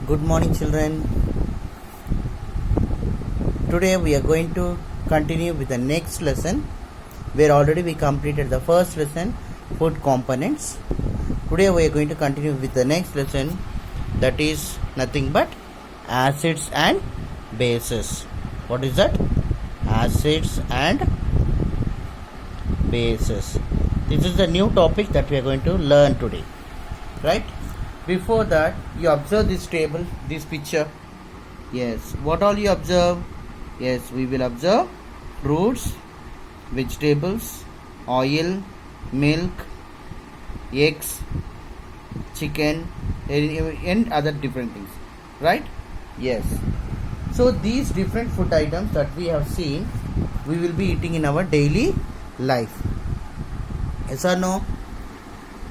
Good morning, children. Today we are going to continue with the next lesson where already we completed the first lesson, food components. Today we are going to continue with the next lesson, that is nothing but acids and bases. What is that? Acids and bases. This is the new topic that we are going to learn today, right? Before that, you observe this table, this picture. Yes, what all you observe? Yes, we will observe fruits, vegetables, oil, milk, eggs, chicken, and other different things, right? Yes. So these different food items that we have seen, we will be eating in our daily life. Yes or no?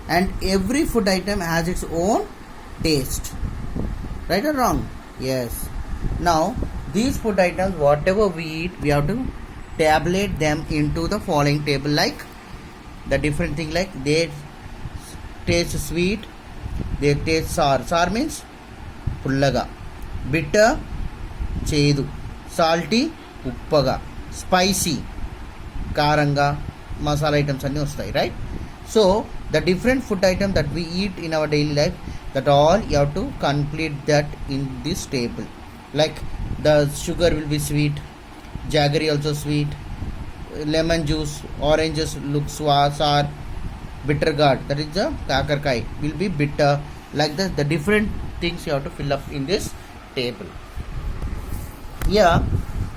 And every food item has its own taste, right or wrong? Yes. Now these food items, whatever we eat, we have to tabulate them into the following table, like the different thing, like they taste sweet, they taste sour. Sour means pullaga, bitter chedu, salty uppaga, spicy karanga, masala items anni vastayi, right? So the different food items that we eat in our daily life, that all you have to complete that in this table. Like the sugar will be sweet, jaggery also sweet, lemon juice, oranges look sour, bitter gourd, that is the kakarkai, will be bitter. Like that, the different things you have to fill up in this table. Here,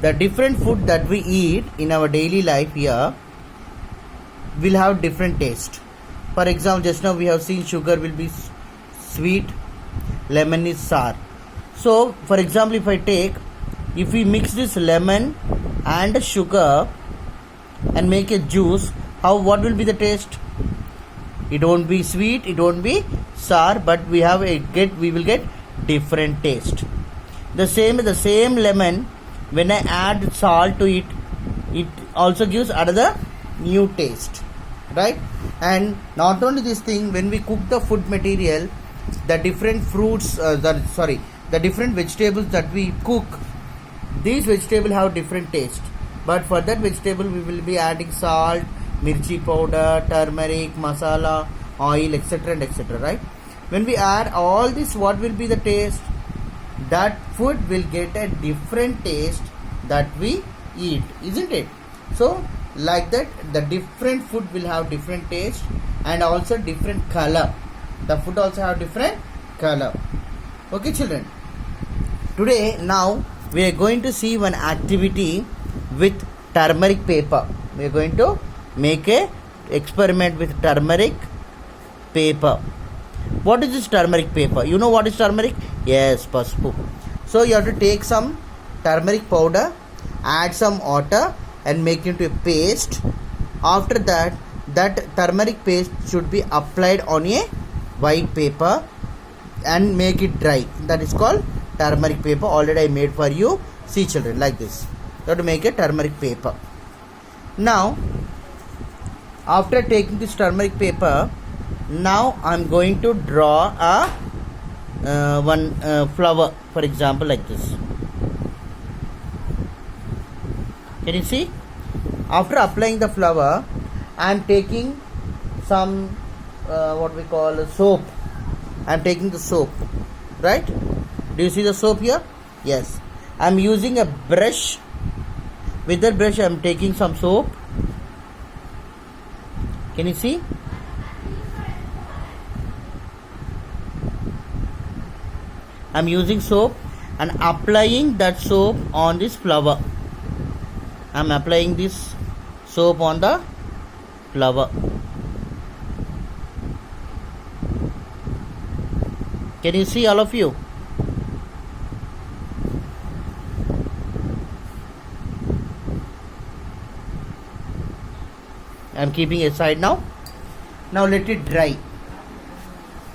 the different food that we eat in our daily life here will have different taste. For example, just now we have seen sugar will be sweet, lemon is sour. So, for example, if we mix this lemon and sugar and make a juice, what will be the taste? It won't be sweet, it won't be sour, but we will get different taste. The same lemon, when I add salt to it, it also gives another new taste, right? And not only this thing, when we cook the food material, the different the different vegetables that we cook, these vegetables have different taste. But for that vegetable, we will be adding salt, mirchi powder, turmeric, masala, oil, etc. and etc. Right? When we add all this, what will be the taste? That food will get a different taste that we eat, isn't it? So, like that, the different food will have different taste and also different color. The food also have different color. Okay, children. Today, now we are going to see one activity with turmeric paper. We are going to make a experiment with turmeric paper. What is this turmeric paper? You know what is turmeric? Yes, pasupu. So you have to take some turmeric powder, add some water and make it into a paste. After that turmeric paste should be applied on a white paper and make it dry. That is called turmeric paper. Already I made for you. See, children, like this. You have to make a turmeric paper. Now, after taking this turmeric paper, now I am going to draw one flower, for example, like this. Can you see? After applying the flower, I am taking some what we call soap. I am taking the soap, right? Do you see the soap here? Yes. I am using a brush. With that brush, I am taking some soap. Can you see? I am using soap and applying that soap on this flower. I am applying this soap on the flower. Can you see, all of you? I am keeping it aside now. Now let it dry.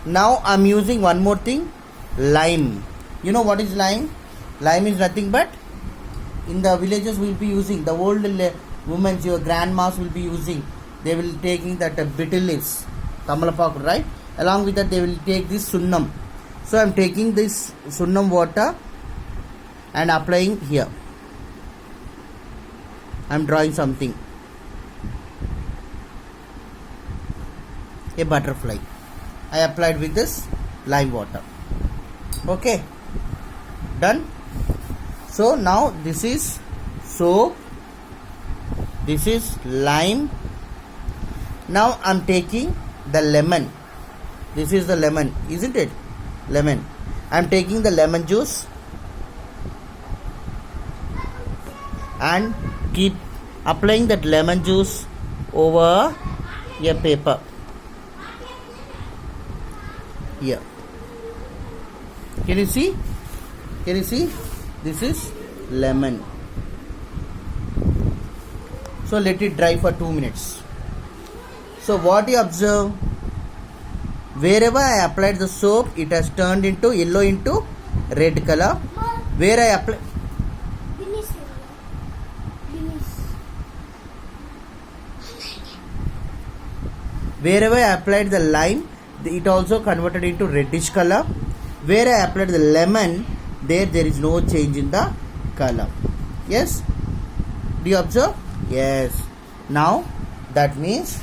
Now I am using one more thing, lime. You know what is lime? Lime is nothing but, in the villages we will be using, the old women, your grandmas will be using, they will taking that betel leaves, tamalapaku, right? Along with that, they will take this sunnam. So I am taking this sunnam water and applying here. I am drawing something, a butterfly. I applied with this lime water. Okay, done. So now this is soap, this is lime. Now I am taking the lemon. This is the lemon, isn't it? Lemon. I am taking the lemon juice and keep applying that lemon juice over a paper here. Can you see? Can you see? This is lemon. So let it dry for 2 minutes. So what you observe? Wherever I applied the soap, it has turned into yellow into red color. Where I apply, wherever I applied the lime, it also converted into reddish color. Where I applied the lemon, there is no change in the color. Yes? Do you observe? Yes. Now that means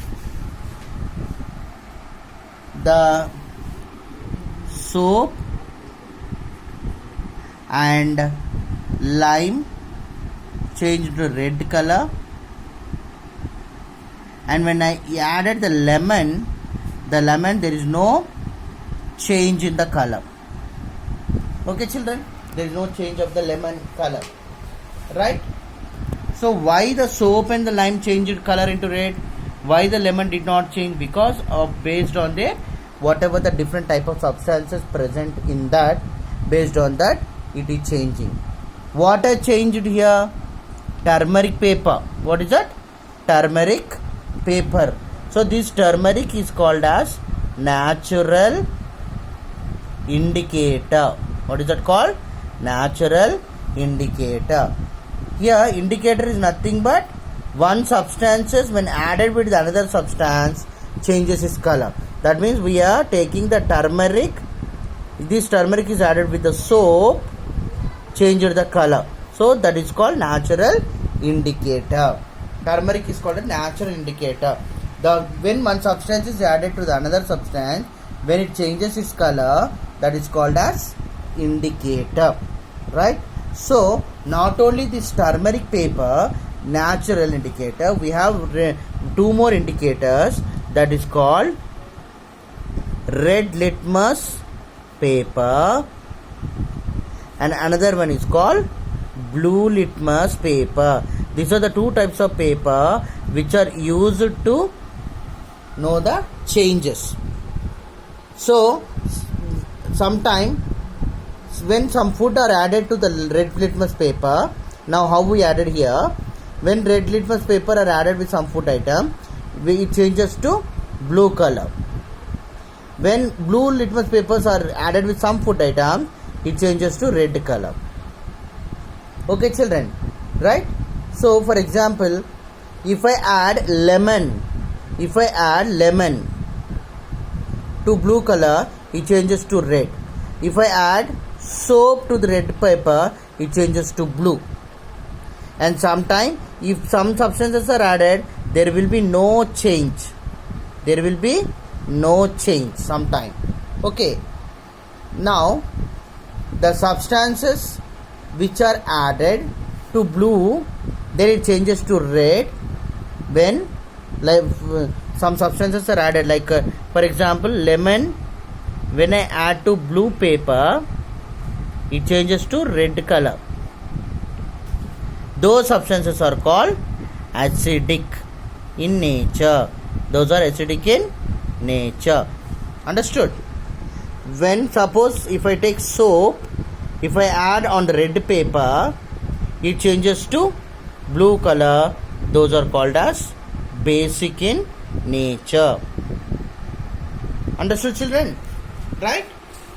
the soap and lime changed to red color, and when I added the lemon there is no change in the color. Okay children, there is no change of the lemon color, right? So why the soap and the lime changed color into red? Why the lemon did not change? Because of based on the whatever the different type of substances present in that, based on that it is changing. What I changed here? Turmeric paper. What is that? Turmeric paper. So this turmeric is called as natural indicator. What is that called? Natural indicator. Here indicator is nothing but one substances when added with another substance changes its color. That means we are taking the turmeric. This turmeric is added with the soap, changed the color. So that is called natural indicator. Turmeric is called a natural indicator. When one substance is added to the another substance, when it changes its color, that is called as indicator, right? So not only this turmeric paper, natural indicator, we have two more indicators, that is called red litmus paper and another one is called blue litmus paper. These are the two types of paper which are used to know the changes. So sometime when some food are added to the red litmus paper, now how we added here, when red litmus paper are added with some food item, it changes to blue color. When blue litmus papers are added with some food item, it changes to red color. Okay children, right? So for example, if I add lemon to blue color, it changes to red. If I add soap to the red paper, it changes to blue. And sometime if some substances are added, there will be no change. There will be no change sometime. Okay. Now the substances which are added to blue, then it changes to red. When like some substances are added, like for example lemon, when I add to blue paper, it changes to red color. Those substances are called acidic in nature. Those are acidic in nature. Understood? When suppose if I take soap, if I add on the red paper, it changes to blue color. Those are called as basic in nature. Understood children? Right?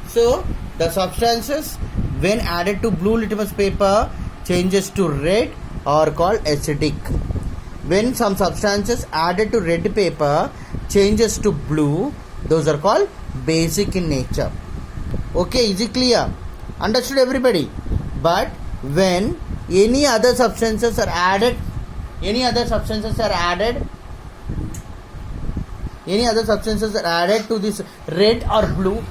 So the substances when added to blue litmus paper changes to red are called acidic. When some substances added to red paper changes to blue, those are called basic in nature. Okay, is it clear? Understood everybody? But when any other substances are added to this red or blue,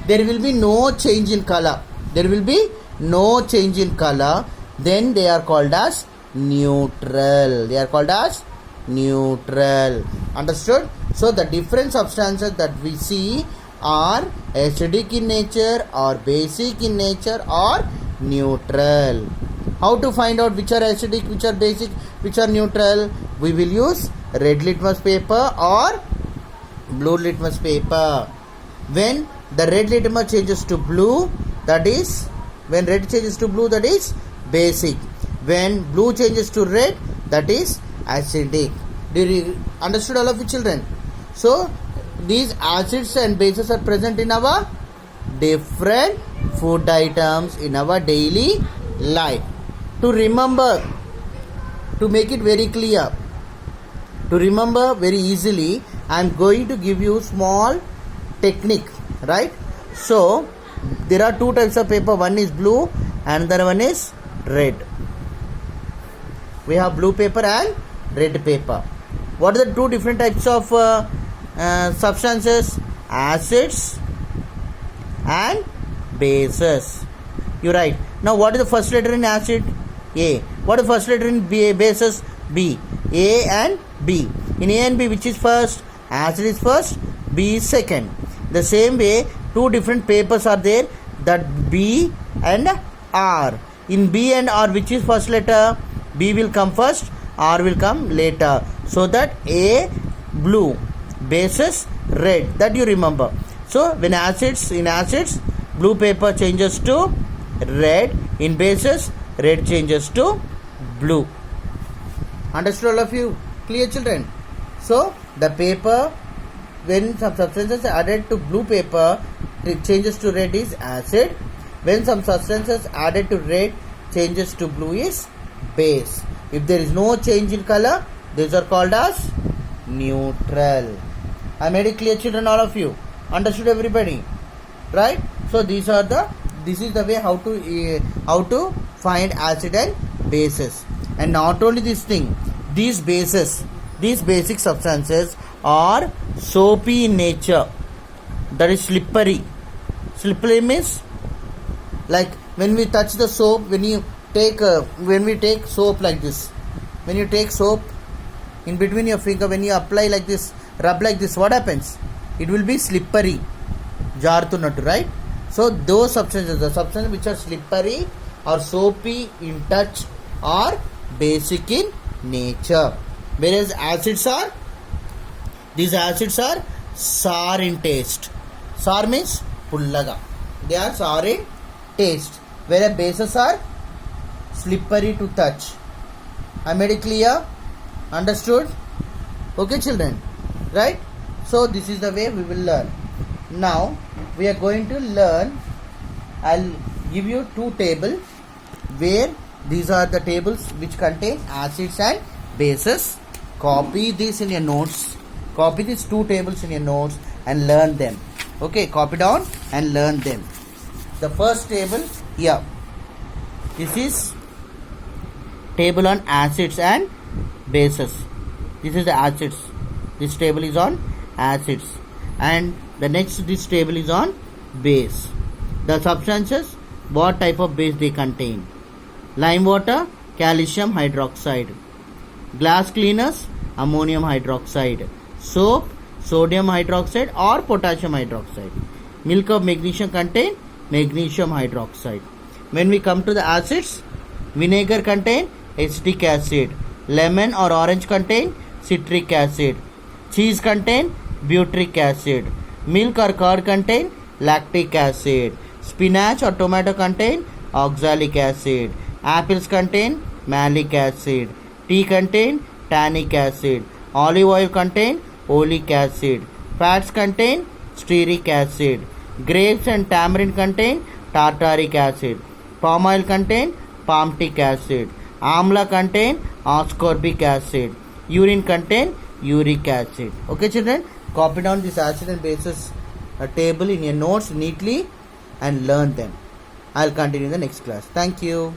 there will be no change in color. Then they are called as neutral. Understood? So the different substances that we see are acidic in nature or basic in nature or neutral. How to find out which are acidic, which are basic, which are neutral? We will use red litmus paper or blue litmus paper. When the red litmus changes to blue, that is basic. When blue changes to red, that is acidic. Do you understood, all of you children? So these acids and bases are present in our different food items in our daily life. To remember, to make it very clear, to remember very easily, I am going to give you small technique, right? So there are two types of paper. One is blue and the other one is red. We have blue paper and red paper. What are the two different types of substances? Acids and bases. You write. Now what is the first letter in acid? A. What is the first letter in bases? B. A and B. In A and B, which is first? Acid is first, B is second. The same way, two different papers are there, that B and R. In B and R, which is first letter? B will come first, R will come later. So that A blue, bases red. That you remember. So when in acids, blue paper changes to red. In bases, red changes to blue. Understood, all of you? Clear, children? So the paper, when some substances are added to blue paper, it changes to red is acid. When some substances added to red changes to blue is base. If there is no change in color, these are called as neutral. I made it clear, children, all of you? Understood, everybody? Right? So this is the way how to find acid and bases. And not only this thing, these basic substances are soapy in nature. That is slippery. Slippery means, like when we touch the soap, when we take soap like this, when you take soap in between your finger, when you apply like this, rub like this, what happens? It will be slippery. Jarutunnattu, right? So those substances, the substances which are slippery or soapy in touch, are basic in nature. Whereas these acids are sour in taste. Sour means pullaga. They are sour in taste. Whereas bases are slippery to touch. I made it clear? Understood? Okay, children? Right? So this is the way we will learn. Now we are going to learn. I'll give you two tables where these are the tables which contain acids and bases. Copy this in your notes. Copy these two tables in your notes and learn them. Okay, copy down and learn them. The first table here. This is table on acids and bases. This is the acids. This table is on acids. And the next, this table is on base. The substances, what type of base they contain. Lime water, calcium hydroxide. Glass cleaners, ammonium hydroxide. Soap, sodium hydroxide or potassium hydroxide. Milk of magnesium contain magnesium hydroxide. When we come to the acids, vinegar contain acetic acid. Lemon or orange contain citric acid. Cheese contain butyric acid. Milk or curd contain lactic acid. Spinach or tomato contain oxalic acid. Apples contain malic acid. Tea contain tannic acid. Olive oil contain oleic acid. Fats contain stearic acid. Grapes and tamarind contain tartaric acid. Palm oil contain palmitic acid. Amla contain ascorbic acid. Urine contain uric acid. Okay, children, Copy down this acid and bases table in your notes neatly and learn them. I'll continue in the next class. Thank you.